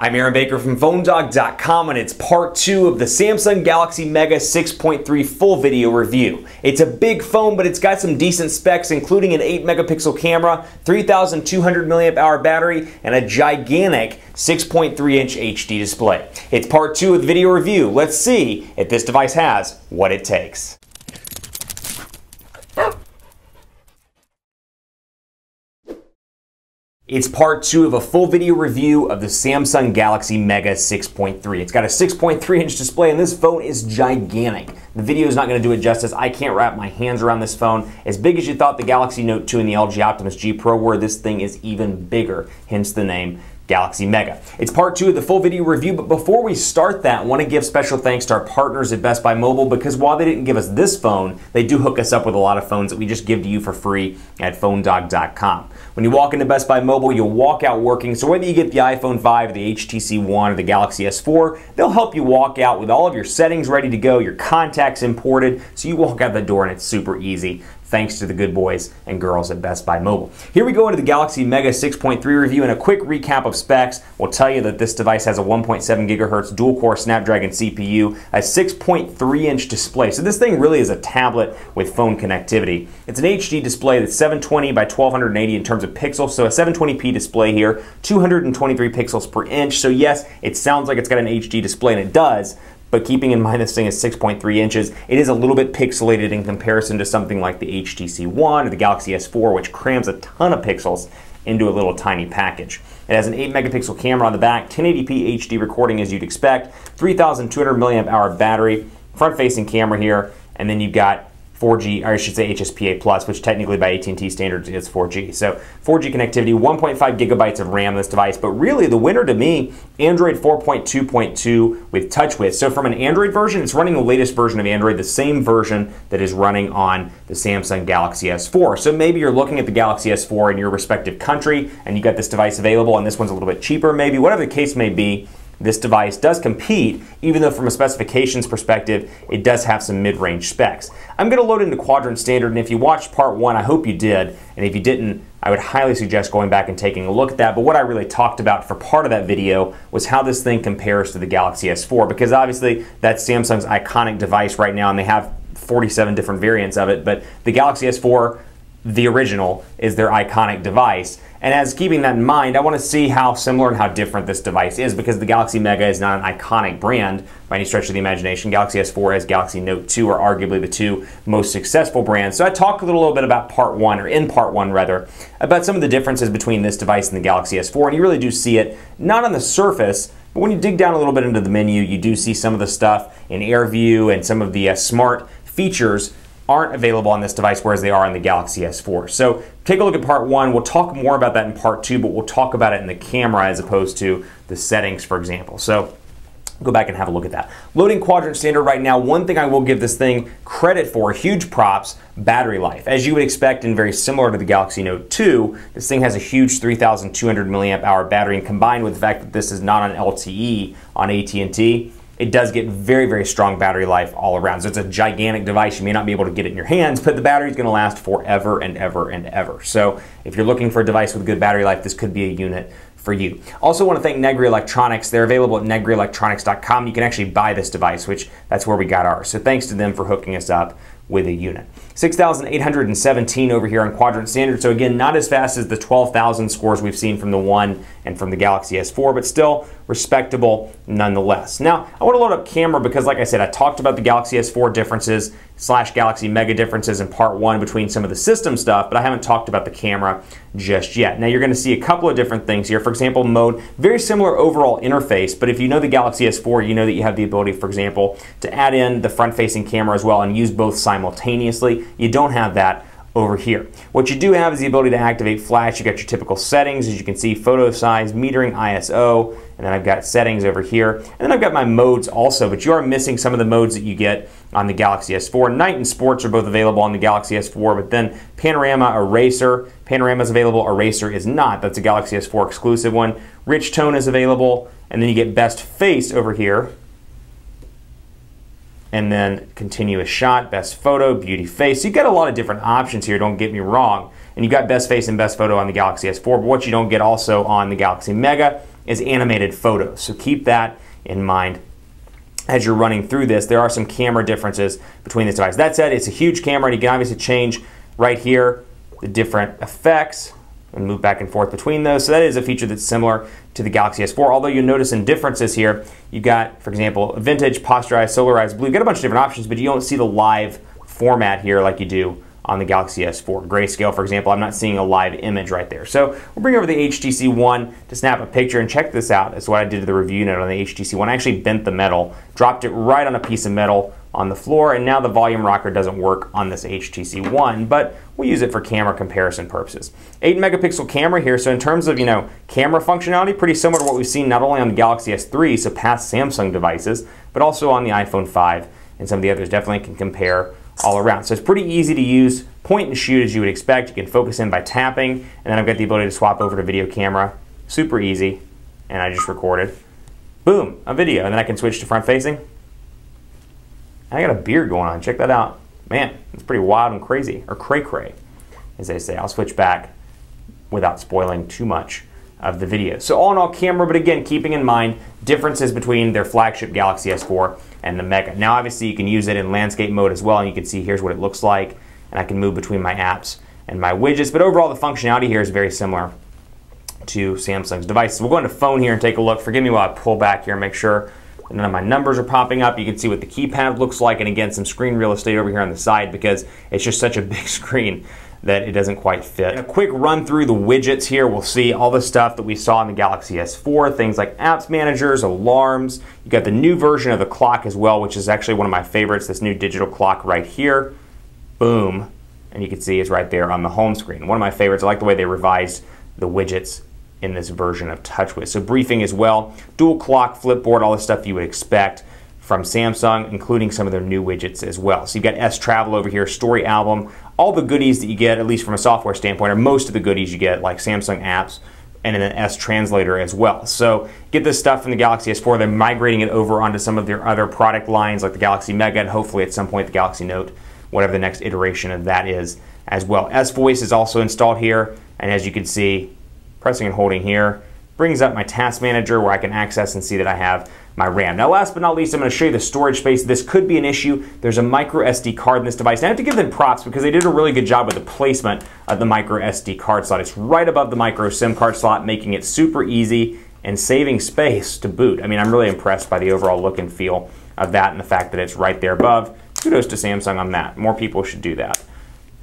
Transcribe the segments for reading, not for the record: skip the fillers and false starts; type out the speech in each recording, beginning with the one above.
I'm Aaron Baker from PhoneDog.com, and it's part 2 of the Samsung Galaxy Mega 6.3 full video review. It's a big phone, but it's got some decent specs, including an 8 megapixel camera, 3,200 mAh battery, and a gigantic 6.3-inch HD display. It's part 2 of the video review. Let's see if this device has what it takes. It's part 2 of a full video review of the Samsung Galaxy Mega 6.3. It's got a 6.3-inch display, and this phone is gigantic. The video is not going to do it justice. I can't wrap my hands around this phone. As big as you thought the Galaxy Note 2 and the LG Optimus G Pro were, this thing is even bigger, hence the name Galaxy Mega. It's part 2 of the full video review, but before we start that, I want to give special thanks to our partners at Best Buy Mobile, because while they didn't give us this phone, they do hook us up with a lot of phones that we just give to you for free at PhoneDog.com. When you walk into Best Buy Mobile, you'll walk out working, so whether you get the iPhone 5, the HTC One, or the Galaxy S4, they'll help you walk out with all of your settings ready to go, your contacts imported, so you walk out the door and it's super easy, thanks to the good boys and girls at Best Buy Mobile. Here we go into the Galaxy Mega 6.3 review, and a quick recap of specs will tell you that this device has a 1.7 gigahertz dual-core Snapdragon CPU, a 6.3-inch display. So this thing really is a tablet with phone connectivity. It's an HD display that's 720 by 1280 in terms of pixels, so a 720p display here, 223 pixels per inch. So yes, it sounds like it's got an HD display, and it does, but keeping in mind this thing is 6.3 inches, it is a little bit pixelated in comparison to something like the HTC One or the Galaxy S4, which crams a ton of pixels into a little tiny package. It has an 8 megapixel camera on the back, 1080p HD recording as you'd expect, 3,200 mAh battery, front-facing camera here, and then you've got 4G, or I should say HSPA+, which technically by AT&T standards is 4G. So 4G connectivity, 1.5 gigabytes of RAM in this device, but really the winner to me, Android 4.2.2 with TouchWiz. So from an Android version, it's running the latest version of Android, the same version that is running on the Samsung Galaxy S4. So maybe you're looking at the Galaxy S4 in your respective country, and you got this device available, and this one's a little bit cheaper maybe, whatever the case may be. This device does compete, even though from a specifications perspective, it does have some mid-range specs. I'm going to load into Quadrant Standard, and if you watched part 1, I hope you did, and if you didn't, I would highly suggest going back and taking a look at that. But what I really talked about for part of that video was how this thing compares to the Galaxy S4, because obviously that's Samsung's iconic device right now, and they have 47 different variants of it, but the Galaxy S4, the original, is their iconic device. And as keeping that in mind, I want to see how similar and how different this device is, because the Galaxy Mega is not an iconic brand by any stretch of the imagination. Galaxy S4 and Galaxy Note 2 are arguably the two most successful brands. So I talked a little bit about part 1, or in part 1 rather, about some of the differences between this device and the Galaxy S4, and you really do see it, not on the surface, but when you dig down a little bit into the menu, you do see some of the stuff in AirView, and some of the smart features aren't available on this device, whereas they are on the Galaxy S4. So take a look at part 1. We'll talk more about that in part 2, but we'll talk about it in the camera as opposed to the settings, for example. So go back and have a look at that. Loading Quadrant Standard right now. One thing I will give this thing credit for, huge props, battery life. As you would expect, and very similar to the Galaxy Note 2, this thing has a huge 3,200 mAh battery, and combined with the fact that this is not on LTE on AT&T, it does get very, very strong battery life all around. So it's a gigantic device. You may not be able to get it in your hands, but the battery is going to last forever and ever and ever. So if you're looking for a device with good battery life, this could be a unit for you. Also want to thank Negri Electronics. They're available at negrielectronics.com. You can actually buy this device, which that's where we got ours. So thanks to them for hooking us up with a unit. 6,817 over here on Quadrant Standard. So again, not as fast as the 12,000 scores we've seen from the One and from the Galaxy S4, but still respectable nonetheless. Now, I want to load up camera because, like I said, I talked about the Galaxy S4 differences / Galaxy Mega differences in part 1 between some of the system stuff, but I haven't talked about the camera just yet. Now, you're going to see a couple of different things here. For example, mode, very similar overall interface, but if you know the Galaxy S4, you know that you have the ability, for example, to add in the front-facing camera as well and use both simultaneously. You don't have that over here. What you do have is the ability to activate flash. You got your typical settings, as you can see, photo size, metering, ISO, and then I've got settings over here. And then I've got my modes also, but you are missing some of the modes that you get on the Galaxy S4. Night and Sports are both available on the Galaxy S4, but then Panorama, Eraser. Panorama is available, Eraser is not. That's a Galaxy S4 exclusive one. Rich Tone is available, and then you get Best Face over here. And then Continuous Shot, Best Photo, Beauty Face. So you've got a lot of different options here, don't get me wrong. And you've got Best Face and Best Photo on the Galaxy S4, but what you don't get also on the Galaxy Mega is animated photos. So keep that in mind as you're running through this. There are some camera differences between this device. That said, it's a huge camera, and you can obviously change right here the different effects and move back and forth between those. So that is a feature that's similar to the Galaxy S4, although you'll notice some differences here. You've got, for example, vintage, posterized, solarized, blue. You've got a bunch of different options, but you don't see the live format here like you do on the Galaxy S4. Grayscale, for example, I'm not seeing a live image right there. So we'll bring over the HTC One to snap a picture, and check this out. That's what I did to the review note on the HTC One. I actually bent the metal, dropped it right on a piece of metal on the floor, and now the volume rocker doesn't work on this HTC One, but we'll use it for camera comparison purposes. 8 megapixel camera here, so in terms of, camera functionality, pretty similar to what we've seen not only on the Galaxy S3, so past Samsung devices, but also on the iPhone 5 and some of the others. Definitely can compare all around. So it's pretty easy to use, point and shoot as you would expect. You can focus in by tapping, and then I've got the ability to swap over to video camera. Super easy, and I just recorded. Boom, a video, and then I can switch to front facing. I got a beard going on, check that out. Man, it's pretty wild and crazy, or cray-cray, as they say. I'll switch back without spoiling too much of the video. So all in all, camera, but again, keeping in mind differences between their flagship Galaxy S4 and the Mega. Now, obviously, you can use it in landscape mode as well, and you can see here's what it looks like, and I can move between my apps and my widgets, but overall, the functionality here is very similar to Samsung's devices. We'll go into phone here and take a look. Forgive me while I pull back here and make sure none of my numbers are popping up. You can see what the keypad looks like, and again, some screen real estate over here on the side because it's just such a big screen that it doesn't quite fit. A quick run through the widgets here. We'll see all the stuff that we saw in the Galaxy S4, things like apps managers, alarms. You got the new version of the clock as well, which is actually one of my favorites, this new digital clock right here. Boom. And you can see it's right there on the home screen. One of my favorites. I like the way they revised the widgets in this version of TouchWiz. So briefing as well, dual clock, flipboard, all the stuff you would expect from Samsung, including some of their new widgets as well. So you've got S Travel over here, Story Album, all the goodies that you get, at least from a software standpoint, or most of the goodies you get, like Samsung apps, and then an S Translator as well. So get this stuff from the Galaxy S4. They're migrating it over onto some of their other product lines, like the Galaxy Mega, and hopefully at some point the Galaxy Note, whatever the next iteration of that is as well. S Voice is also installed here, and as you can see, pressing and holding here brings up my task manager where I can access and see that I have my RAM. Now, last but not least, I'm going to show you the storage space. This could be an issue. There's a micro SD card in this device. And I have to give them props because they did a really good job with the placement of the micro SD card slot. It's right above the micro SIM card slot, making it super easy and saving space to boot. I mean, I'm really impressed by the overall look and feel of that and the fact that it's right there above. Kudos to Samsung on that. More people should do that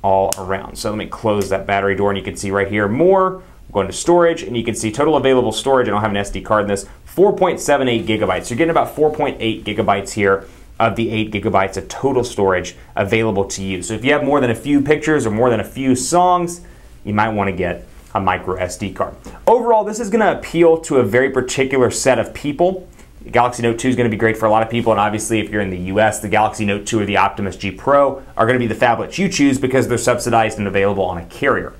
all around. So let me close that battery door, and you can see right here more. Go into storage, and you can see total available storage. I don't have an SD card in this. 4.78 gigabytes. So you're getting about 4.8 gigabytes here of the 8 gigabytes of total storage available to you. So if you have more than a few pictures or more than a few songs, you might want to get a micro SD card. Overall, this is going to appeal to a very particular set of people. The Galaxy Note 2 is going to be great for a lot of people, and obviously if you're in the US, the Galaxy Note 2 or the Optimus G Pro are going to be the phablets you choose because they're subsidized and available on a carrier.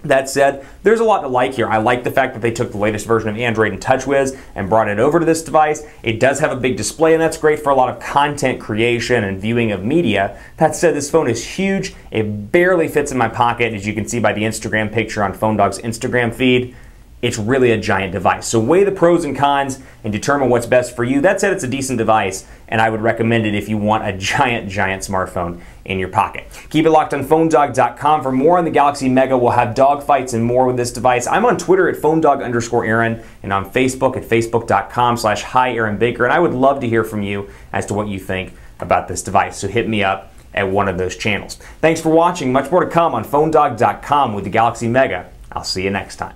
That said, there's a lot to like here. I like the fact that they took the latest version of Android and TouchWiz and brought it over to this device. It does have a big display, and that's great for a lot of content creation and viewing of media. That said, this phone is huge. It barely fits in my pocket, as you can see by the Instagram picture on PhoneDog's Instagram feed. It's really a giant device. So weigh the pros and cons and determine what's best for you. That said, it's a decent device, and I would recommend it if you want a giant smartphone in your pocket. Keep it locked on PhoneDog.com for more on the Galaxy Mega. We'll have dogfights and more with this device. I'm on Twitter at PhoneDog_Aaron and on Facebook at Facebook.com/HiAaronBaker, and I would love to hear from you as to what you think about this device. So hit me up at one of those channels. Thanks for watching. Much more to come on PhoneDog.com with the Galaxy Mega. I'll see you next time.